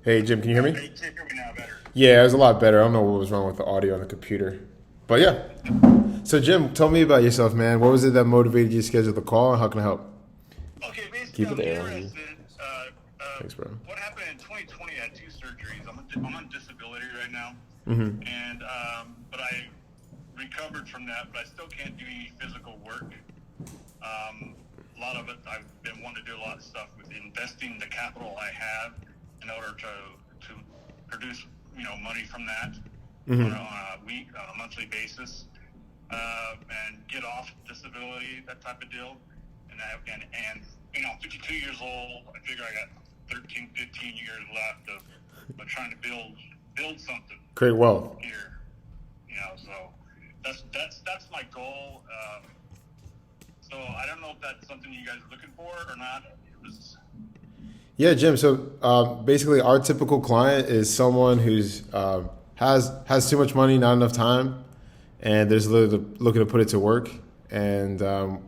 Hey, Jim, can you hear me? Hey, you can hear me now better. Yeah, it was a lot better. I don't know what was wrong with the audio on the computer. But yeah. So, Jim, tell me about yourself, man. What was it that motivated you to schedule the call, and how can I help? Okay, basically, Keep I'm it there. interested. Thanks, bro. What happened in 2020? I had two surgeries. I'm on disability right now, Mm-hmm. and but I recovered from that. But I still can't do any physical work. A lot of it, I've been wanting to do a lot of stuff with investing the capital I have in order to produce money from that Mm-hmm. on a monthly basis, and get off disability, that type of deal. And 52 years old. I figure I got 13, 15 years left of trying to build something Create wealth. here. So that's my goal. So I don't know if that's something you guys are looking for or not. Yeah, Jim. So basically, our typical client is someone who's has too much money, not enough time, and they're just looking to put it to work. And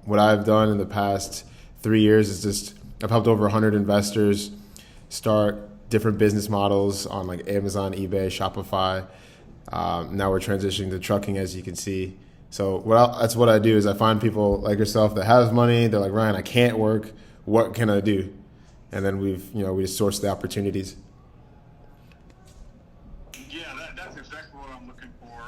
what I've done in the past 3 years is just I've helped over 100 investors start different business models on like Amazon, eBay, Shopify. Now we're transitioning to trucking, as you can see. So that's what I do is I find people like yourself that have money. They're like, Ryan, I can't work. What can I do? And then we just source the opportunities. Yeah, that's exactly what I'm looking for.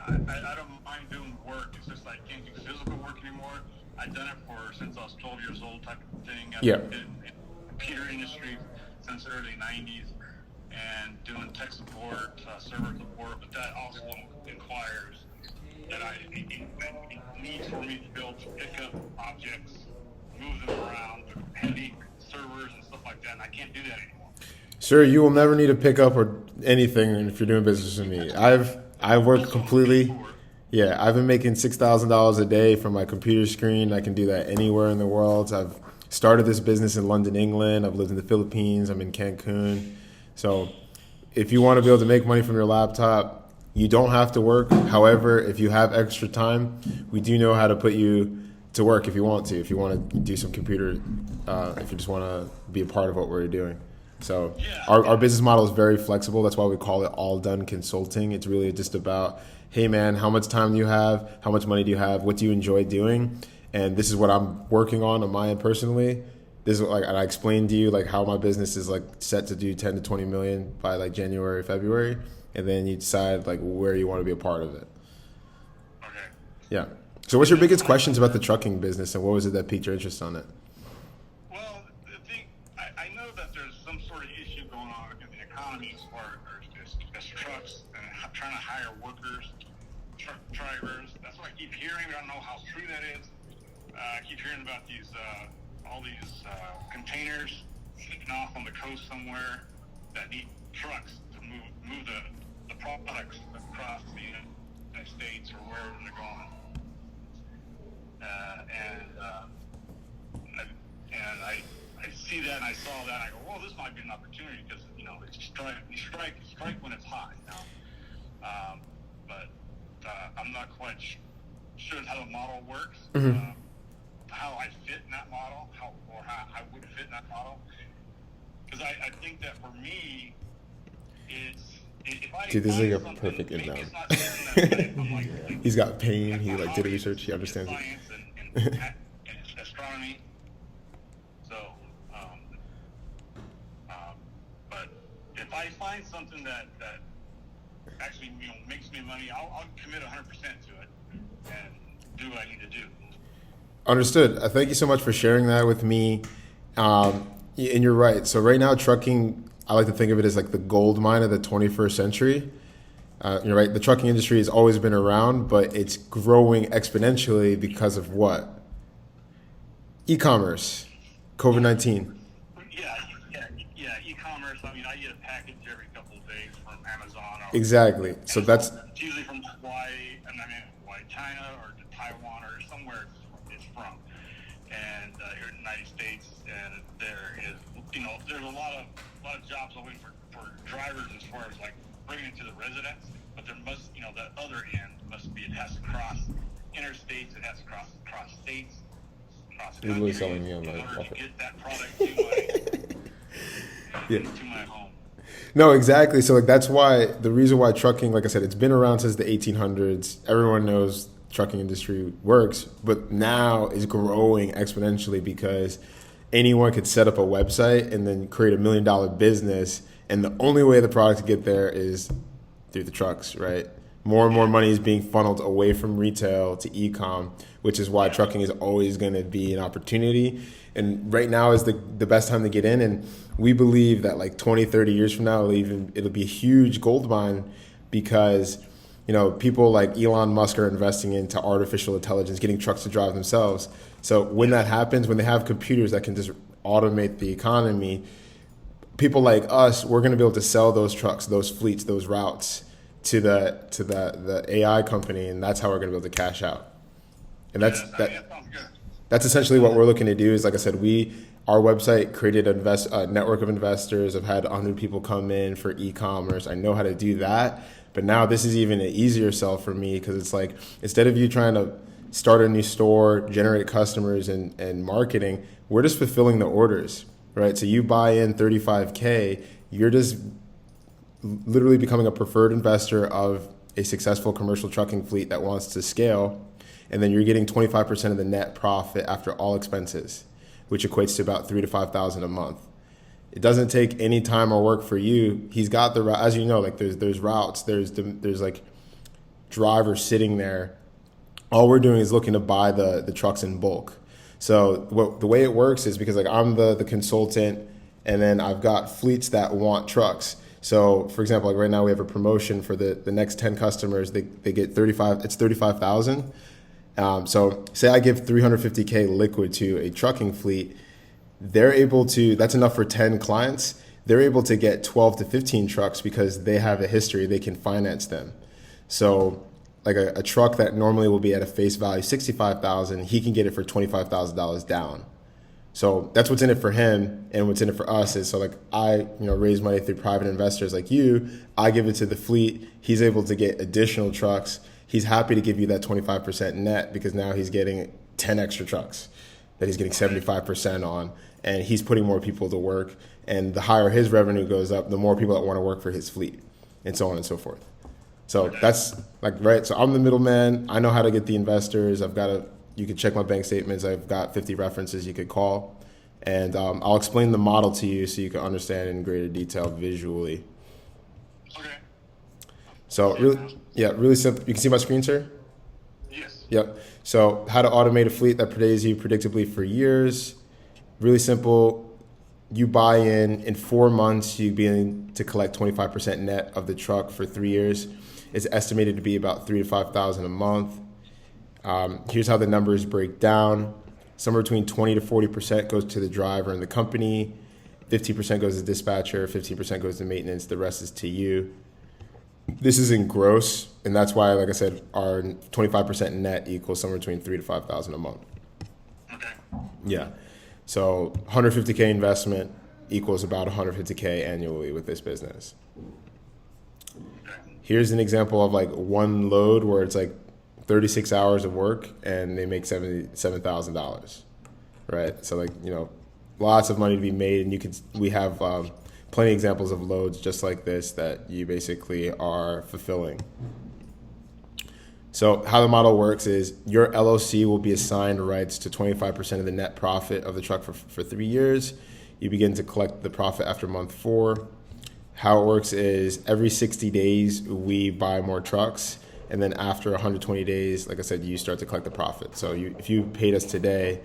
And I don't mind doing work. It's just I can't do physical work anymore. I've done it since I was 12 years old, type of thing. I've Yeah. been in the computer industry since the early 90s and doing tech support, server support, but that also requires that it needs for me to be able to pick up objects, move them around, heavy servers and stuff like that, and I can't do that anymore. Sir, you will never need to pick up or anything if you're doing business with me. I work completely. Yeah, I've been making $6,000 a day from my computer screen. I can do that anywhere in the world. I've started this business in London, England. I've lived in the Philippines. I'm in Cancun. So if you want to be able to make money from your laptop, you don't have to work. However, if you have extra time, we do know how to put you to work if you want to. If you want to do some computer, if you just want to be a part of what we're doing. So our business model is very flexible. That's why we call it all done consulting. It's really just about, hey man, how much time do you have? How much money do you have? What do you enjoy doing? And this is what I'm working on my end personally. This is and I explained to you like how my business is like set to do 10 to 20 million by like January, February, and then you decide like where you want to be a part of it. Okay. Yeah. So what's your biggest questions about the trucking business, and what was it that piqued your interest on it? Well, I know that there's some sort of issue going on in the economy as far as trucks and trying to hire workers, truck drivers. That's what I keep hearing. I don't know how true that is. I keep hearing about all these containers sitting off on the coast somewhere that need trucks to move the products across the United States or wherever they're going. And I see that and I saw that and I go, well, this might be an opportunity because you strike when it's hot. But I'm not quite sure how the model works. Mm-hmm. How I fit in that model, how I would fit in that model. Because I think that for me, if I Dude, this is like a find perfect something, maybe inbound. it's not something that I'm like He's got pain. He my did hobby research. He is understands it. science and astronomy. So, but if I find something that actually makes me money, I'll commit 100% to it and do what I need to do. Understood. Thank you so much for sharing that with me. And you're right. So right now, trucking, I like to think of it as like the gold mine of the 21st century. You're right. The trucking industry has always been around, but it's growing exponentially because of what? E-commerce, COVID-19. Yeah. E-commerce. I mean, I get a package every couple of days from Amazon. Exactly. So that's It's usually from Hawaii, China, or Taiwan, or somewhere it's from. And here in the United States, and there is, there's a lot of jobs open for drivers as far as like bringing it to the residents. But there must, the other end must be, it has to cross interstates, it has to cross states, cross countries, You're really selling me on in my order to offer. get that product to my Yeah. to my home. No, exactly. So like that's why the reason why trucking, like I said, it's been around since the 1800s. Everyone knows trucking industry works, but now is growing exponentially because anyone could set up a website and then create $1 million business, and the only way the product to get there is through the trucks, right? More and more money is being funneled away from retail to e-com, which is why trucking is always going to be an opportunity. And right now is the best time to get in. And we believe that like 20, 30 years from now, it'll be a huge gold mine because, people like Elon Musk are investing into artificial intelligence, getting trucks to drive themselves. So when that happens, when they have computers that can just automate the economy, people like us, we're going to be able to sell those trucks, those fleets, those routes to the AI company, and that's how we're going to be able to cash out. And that's essentially what we're looking to do. Is like I said, our website created a network of investors. I've had 100 people come in for e-commerce. I know how to do that, but now this is even an easier sell for me because it's like instead of you trying to start a new store, generate customers, and marketing, we're just fulfilling the orders, right? So you buy in $35K, you're just literally becoming a preferred investor of a successful commercial trucking fleet that wants to scale, and then you're getting 25% of the net profit after all expenses, which equates to about $3,000 to $5,000 a month. It doesn't take any time or work for you. He's got the route, as you know, like there's routes, there's like drivers sitting there. All we're doing is looking to buy the trucks in bulk. So the way it works is because like I'm the consultant, and then I've got fleets that want trucks. So for example, like right now we have a promotion for the next 10 customers. They get 35,000. So say I give 350K liquid to a trucking fleet, they're able to, that's enough for 10 clients. They're able to get 12 to 15 trucks because they have a history, they can finance them. So like a truck that normally will be at a face value 65,000, he can get it for $25,000 down. So that's what's in it for him, and what's in it for us is so like I raise money through private investors like you. I give it to the fleet. He's able to get additional trucks. He's happy to give you that 25% net because now he's getting 10 extra trucks that he's getting 75% on, and he's putting more people to work. And the higher his revenue goes up, the more people that want to work for his fleet, and so on and so forth. So that's like right. So I'm the middleman. I know how to get the investors. You can check my bank statements. I've got 50 references you could call, and I'll explain the model to you so you can understand in greater detail visually. Okay. So really simple. You can see my screen, sir? Yes. Yep. So how to automate a fleet that pays you predictably for years. Really simple. You buy in 4 months, you begin to collect 25% net of the truck for 3 years. It's estimated to be about $3,000 to $5,000 a month. Here's how the numbers break down. Somewhere between 20 to 40% goes to the driver and the company. 50% goes to dispatcher. 15% goes to maintenance. The rest is to you. This is in gross, and that's why, like I said, our 25% net equals somewhere between $3,000 to $5,000 a month. Okay. Yeah. So 150K investment equals about 150K annually with this business. Here's an example of like one load where it's like 36 hours of work and they make $77,000, right? So like, lots of money to be made, and we have plenty of examples of loads just like this that you basically are fulfilling. So how the model works is your LLC will be assigned rights to 25% of the net profit of the truck for 3 years. You begin to collect the profit after month 4. How it works is every 60 days we buy more trucks, and then after 120 days, like I said, you start to collect the profit. So if you paid us today,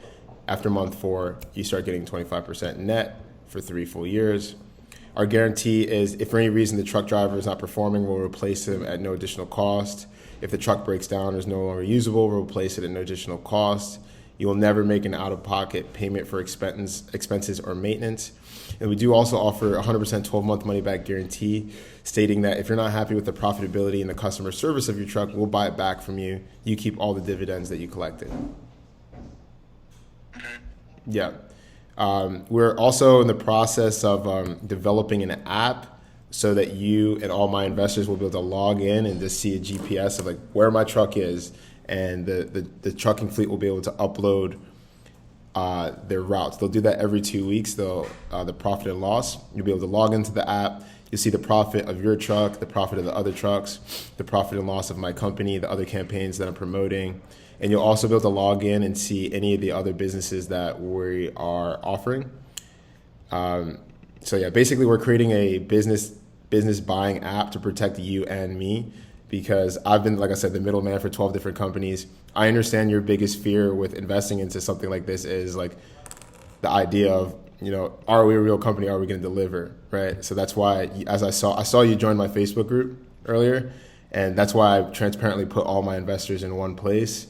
after month 4, you start getting 25% net for 3 full years. Our guarantee is if for any reason the truck driver is not performing, we'll replace him at no additional cost. If the truck breaks down or is no longer usable, we'll replace it at no additional cost. You will never make an out-of-pocket payment for expenses or maintenance. And we do also offer 100% 12-month money-back guarantee, stating that if you're not happy with the profitability and the customer service of your truck, we'll buy it back from you. You keep all the dividends that you collected. Okay. Yeah. We're also in the process of developing an app so that you and all my investors will be able to log in and just see a GPS of like where my truck is, and the trucking fleet will be able to upload their routes. They'll do that every 2 weeks. They'll the profit and loss. You'll be able to log into the app. You'll see the profit of your truck, the profit of the other trucks, the profit and loss of my company, the other campaigns that I'm promoting. And you'll also be able to log in and see any of the other businesses that we are offering. So yeah, basically we're creating a business buying app to protect you and me, because I've been, like I said, the middleman for 12 different companies. I understand your biggest fear with investing into something like this is like the idea of, are we a real company? Are we going to deliver? Right. So that's why, as I saw you join my Facebook group earlier, and that's why I transparently put all my investors in one place.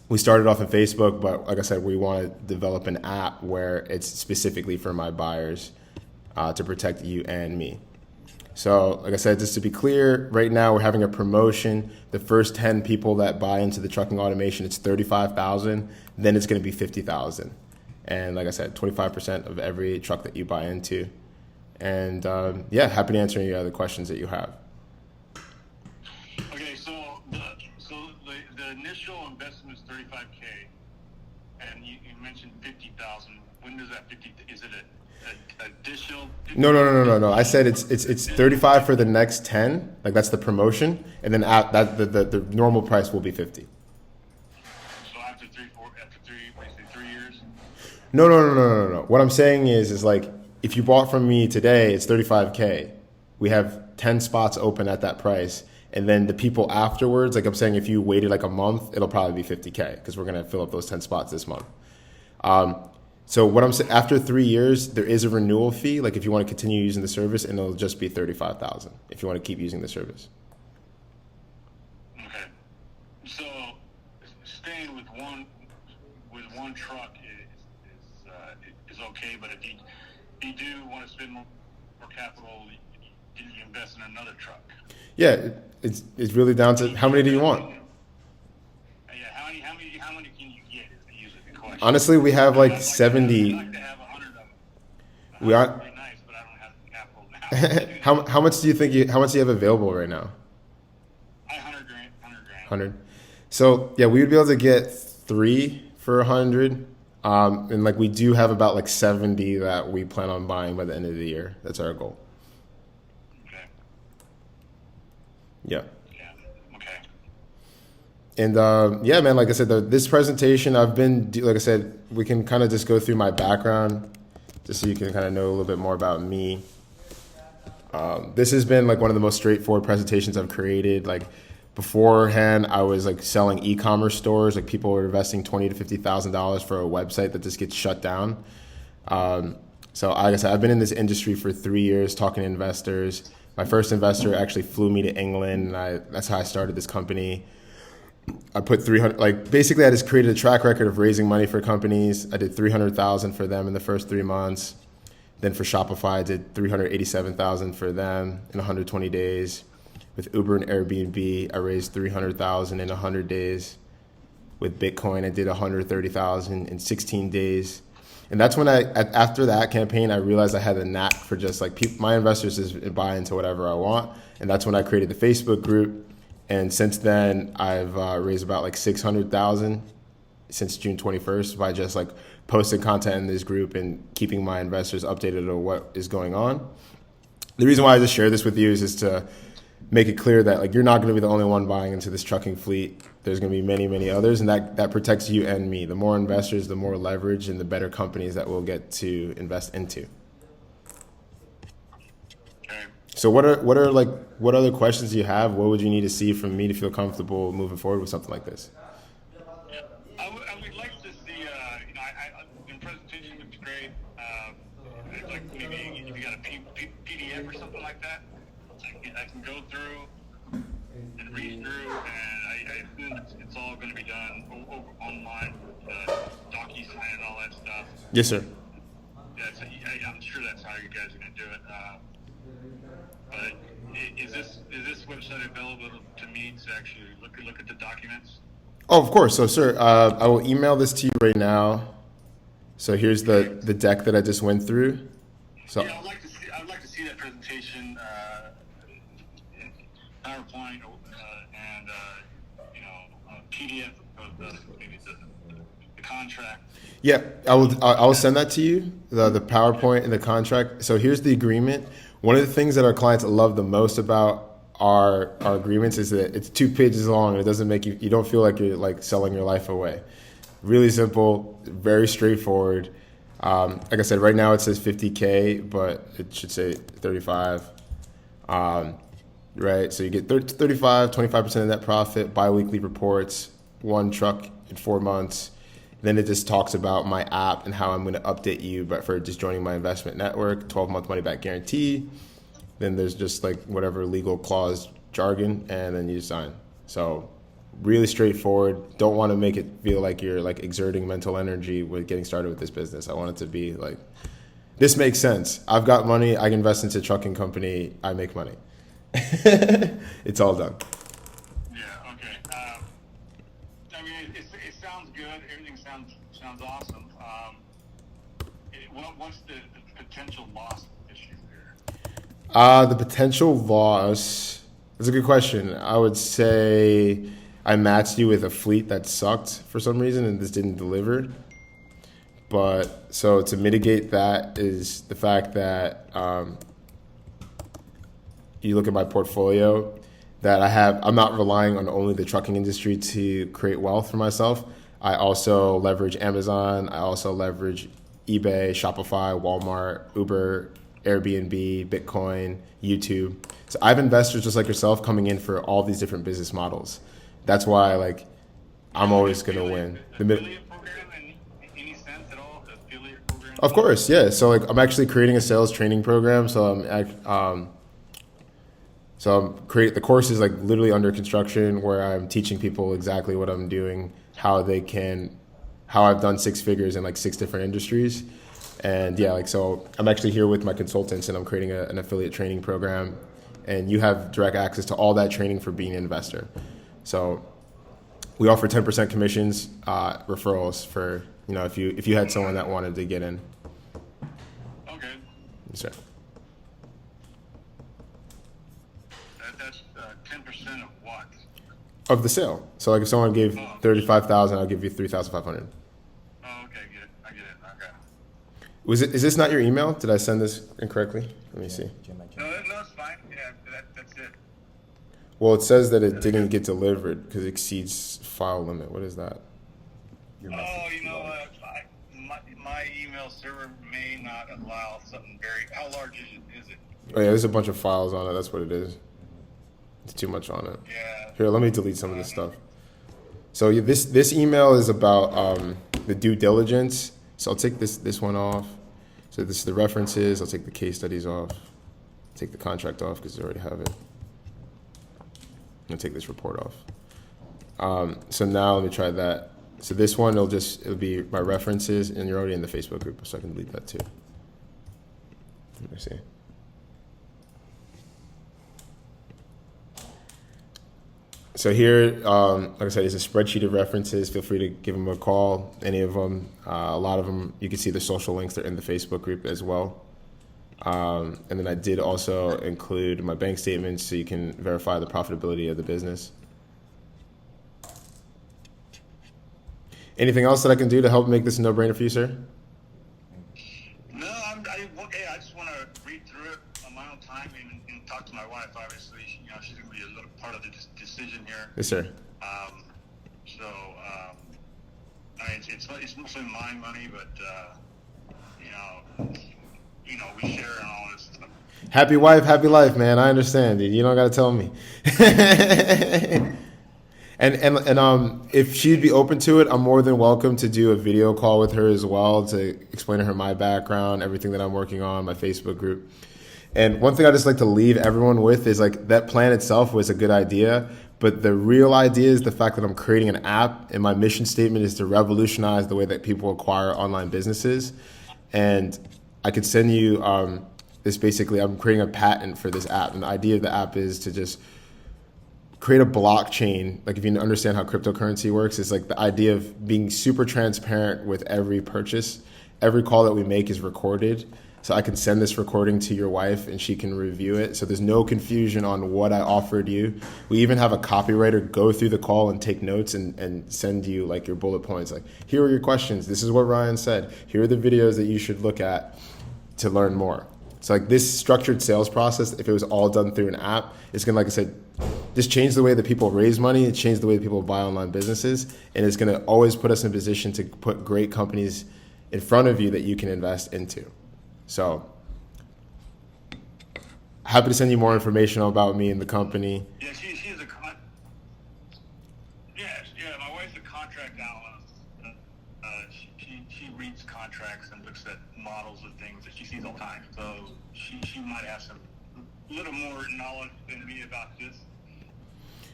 We started off in Facebook, but like I said, we want to develop an app where it's specifically for my buyers to protect you and me. So like I said, just to be clear, right now we're having a promotion. The first 10 people that buy into the trucking automation, it's $35,000. Then it's going to be $50,000. And like I said, 25% of every truck that you buy into. And happy to answer any other questions that you have. Okay, so the initial investment is $35K, and you mentioned $50,000. When does that 50? Is it an additional? No. I said it's 35 for the next 10. Like that's the promotion, and then the normal price will be 50. So after three years? No. What I'm saying is like if you bought from me today, it's 35K. We have 10 spots open at that price. And then the people afterwards, like I'm saying, if you waited like a month, it'll probably be 50K because we're going to fill up those 10 spots this month. So what I'm saying, after 3 years, there is a renewal fee. Like if you want to continue using the service, and it'll just be $35,000 if you want to keep using the service. Okay. So staying with one truck is okay, but if you do want to spend more capital, you invest in another truck. Yeah, it's really down to how many do you want. Yeah, how many can you get is usually the question. Honestly, we have like 70. I'd like to have 100 of them. We are. Pretty nice, but I don't have the capital now. How much do you have available right now? I 100 grand. 100. So yeah, we would be able to get 3 for 100. And like we do have about like 70 that we plan on buying by the end of the year. That's our goal. Okay. Yeah. Okay. And man, like I said, this presentation like I said, we can kind of just go through my background just so you can kind of know a little bit more about me. This has been like one of the most straightforward presentations I've created. Like beforehand, I was like selling e-commerce stores. Like people were investing $20,000 to $50,000 for a website that just gets shut down. So like I said, I've been in this industry for 3 years talking to investors. My first investor actually flew me to England, and that's how I started this company. I put 300, like basically I just created a track record of raising money for companies. I did 300,000 for them in the first 3 months. Then for Shopify, I did 387,000 for them in 120 days. With Uber and Airbnb, I raised 300,000 in 100 days. With Bitcoin, I did 130,000 in 16 days. And that's when after that campaign, I realized I had a knack for just like my investors just buy into whatever I want. And that's when I created the Facebook group. And since then, I've raised about like 600,000 since June 21st by just like posting content in this group and keeping my investors updated on what is going on. The reason why I just share this with you is just to make it clear that like you're not going to be the only one buying into this trucking fleet. There's going to be many, many others, and that protects you and me. The more investors, the more leverage, and the better companies that we'll get to invest into. Okay. So what other questions do you have? What would you need to see from me to feel comfortable moving forward with something like this? I would like to see, in presentation looks great. Like maybe if you got a PDF or something like that, I can go through and read through, and I assume it's all going to be done over online with DocuSign and all that stuff. Yes, sir. Yeah, so I'm sure that's how you guys are going to do it. But is this website available to me to actually look at the documents? Oh, of course. So, sir, I will email this to you right now. So here's the deck that I just went through. So yeah, I'd like to see that presentation, PowerPoint, and PDF of maybe if contract. Yeah, I will send that to you, the PowerPoint and the contract. So here's the agreement. One of the things that our clients love the most about our agreements is that it's 2 pages long and it doesn't make you don't feel like you're like selling your life away. Really simple, very straightforward. Like I said, right now it says 50K, but it should say 35. Right, so you get 35, 25% of net profit, bi-weekly reports, 1 truck in 4 months. Then it just talks about my app and how I'm going to update you, but for just joining my investment network, 12-month money back guarantee. Then there's just like whatever legal clause jargon, and then you sign. So really straightforward. Don't want to make it feel like you're like exerting mental energy with getting started with this business. I want it to be like, this makes sense. I've got money. I can invest into a trucking company. I make money. It's all done. Yeah. Okay. I mean, it sounds good. Everything sounds awesome. What's the potential loss issue there? The potential loss. That's a good question. I would say I matched you with a fleet that sucked for some reason and this didn't deliver. But so to mitigate that is the fact that you look at my portfolio that I'm not relying on only the trucking industry to create wealth for myself. I also leverage Amazon. I also leverage eBay, Shopify, Walmart, Uber, Airbnb, Bitcoin, YouTube. So I have investors just like yourself coming in for all these different business models. That's why like I'm always going to win. Affiliate program in any sense at all? The affiliate program? Of course, yeah. So like I'm actually creating a sales training program. So I'm creating the course is like literally under construction where I'm teaching people exactly what I'm doing, how I've done 6 figures in like 6 different industries. And yeah, like, so I'm actually here with my consultants and I'm creating an affiliate training program, and you have direct access to all that training for being an investor. So we offer 10% commissions, referrals for, if you had someone that wanted to get in. Okay. Yes, sir. That's 10% of what? Of the sale. So like if someone gave 35,000, I'll give you 3,500. Oh, okay, good. I get it. Okay. Is this not your email? Did I send this incorrectly? Let me see. No, it's fine. Yeah, that's it. Well, it says that it didn't get delivered because it exceeds file limit. What is that? Oh, you know what? My email server may not allow something very. How large is it? Oh yeah, there's a bunch of files on it. That's what it is. It's too much on it. Yeah. Here, let me delete some of this stuff. So this email is about the due diligence. So I'll take this one off. So this is the references. I'll take the case studies off. Take the contract off because I already have it. I'll take this report off. So now let me try that. So this one, it'll be my references, and you're already in the Facebook group, so I can delete that too. Let me see. So here, like I said, it's a spreadsheet of references. Feel free to give them a call, any of them. A lot of them, you can see the social links. They're in the Facebook group as well. And then I did also include my bank statements so you can verify the profitability of the business. Anything else that I can do to help make this a no-brainer for you, sir? No, I just want to read through it on my own time and talk to my wife. Obviously, she's going to be a little part of the decision here. Yes, sir. I mean, it's mostly my money, but we share and all this stuff. Happy wife, happy life, man. I understand, dude. You don't got to tell me. And if she'd be open to it, I'm more than welcome to do a video call with her as well to explain to her my background, everything that I'm working on, my Facebook group. And one thing I just like to leave everyone with is like that plan itself was a good idea, but the real idea is the fact that I'm creating an app, and my mission statement is to revolutionize the way that people acquire online businesses. And I could send you this. Basically, I'm creating a patent for this app, and the idea of the app is to just create a blockchain. Like if you understand how cryptocurrency works, it's like the idea of being super transparent with every purchase, every call that we make is recorded. So I can send this recording to your wife and she can review it. So there's no confusion on what I offered you. We even have a copywriter go through the call and take notes and send you like your bullet points. Like, here are your questions. This is what Ryan said. Here are the videos that you should look at to learn more. So like this structured sales process, if it was all done through an app, it's gonna, like I said, just change the way that people raise money, it change the way that people buy online businesses, and it's gonna always put us in a position to put great companies in front of you that you can invest into. So happy to send you more information about me and the company. Yeah, she's a my wife's a contract analyst. She reads contracts and looks at models of things that she sees all the time. So she might have some little more knowledge than me about this.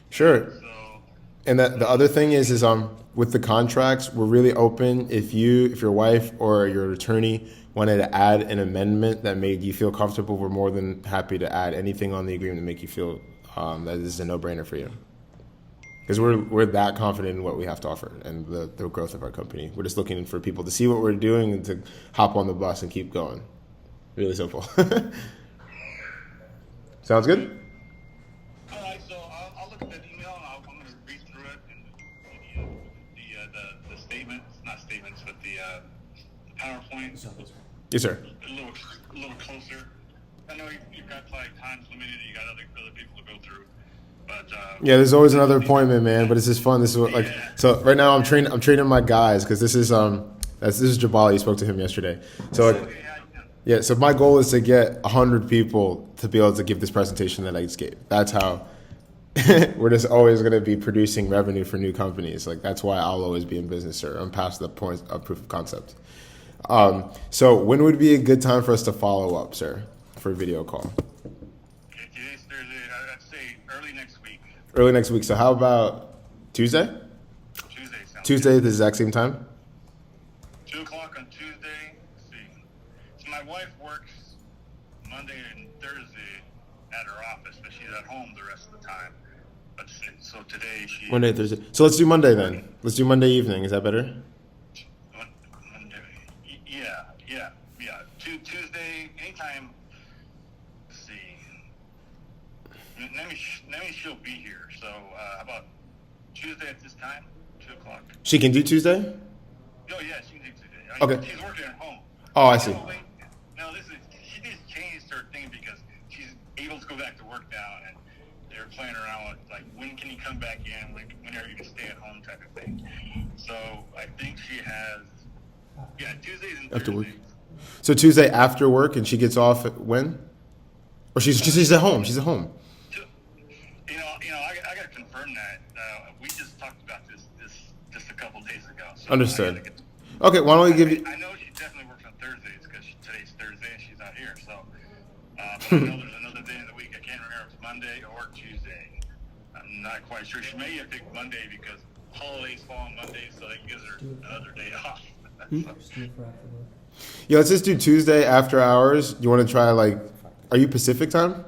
Sure. So, and the other thing is with the contracts, we're really open. If your wife or your attorney wanted to add an amendment that made you feel comfortable, we're more than happy to add anything on the agreement to make you feel that this is a no-brainer for you. Because we're that confident in what we have to offer and the growth of our company. We're just looking for people to see what we're doing and to hop on the bus and keep going. Really simple. Sounds good? all right, so I'll look at that email and I'm going to read through it and the statements, not statements, but the PowerPoint. Yes, sir. A little closer. I know you've got like times limited. You got other people to go through, but yeah, there's always another appointment, man. But it's just fun. This is what, like, so right now I'm training my guys because this is Jabali. You spoke to him yesterday. So like, yeah. So my goal is to get 100 people to be able to give this presentation that I just gave. That's how we're just always going to be producing revenue for new companies. Like that's why I'll always be in business, sir. I'm past the point of proof of concept. So when would be a good time for us to follow up, sir, for a video call? Okay, today's Thursday. I'd say early next week. Early next week. So how about Tuesday? Tuesday at the exact same time? 2 o'clock on Tuesday. Let's see. So my wife works Monday and Thursday at her office, but she's at home the rest of the time. But so today she... Monday, Thursday. So let's do Monday then. Let's do Monday evening. Is that better? Yeah. Tuesday, anytime. Let's see. Maybe she'll be here. So how about Tuesday at this time, 2 o'clock? She can do Tuesday? Oh yeah, she can do Tuesday. Okay. She's working at home. Oh, I see. No, she just changed her thing because she's able to go back to work now, and they're playing around with like when can you come back in, like when are you gonna stay at home type of thing. So I think she has Tuesdays and After work. Thursdays. So Tuesday after work, and she gets off at when? Or she's at home. She's at home. I got to confirm that. We just talked about this just a couple days ago. So Understood. Okay, why don't we give you... I know she definitely works on Thursdays because today's Thursday and she's not here. So, but I know there's another day in the week. I can't remember if it's Monday or Tuesday. I'm not quite sure. She may have picked Monday because holidays fall on Monday, so that gives her another day off. Yeah, let's just do Tuesday after hours. You want to try like... Are you Pacific time?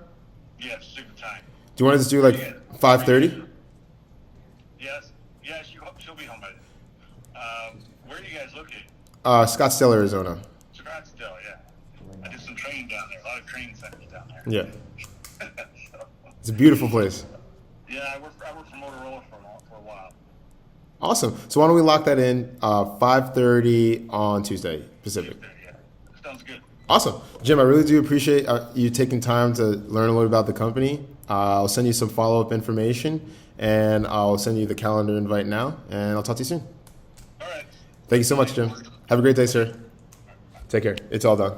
Yeah, Pacific time. Do you want to just do like 5:30? Yes. Yeah, she'll be home by then. Where are you guys located? Scottsdale, Arizona. Scottsdale, yeah. I did some training down there. A lot of training centers down there. Yeah. So, It's a beautiful place. yeah, I worked for Motorola for a while. Awesome. So why don't we lock that in 5:30 on Tuesday, Pacific. Yeah, sounds good. Awesome. Jim, I really do appreciate you taking time to learn a little about the company. I'll send you some follow-up information, and I'll send you the calendar invite now, and I'll talk to you soon. All right. Thank you so much, Jim. Have a great day, sir. Take care. It's all done.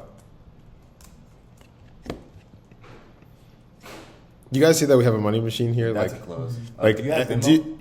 You guys see that we have a money machine here? That's a close. Like, You have do you,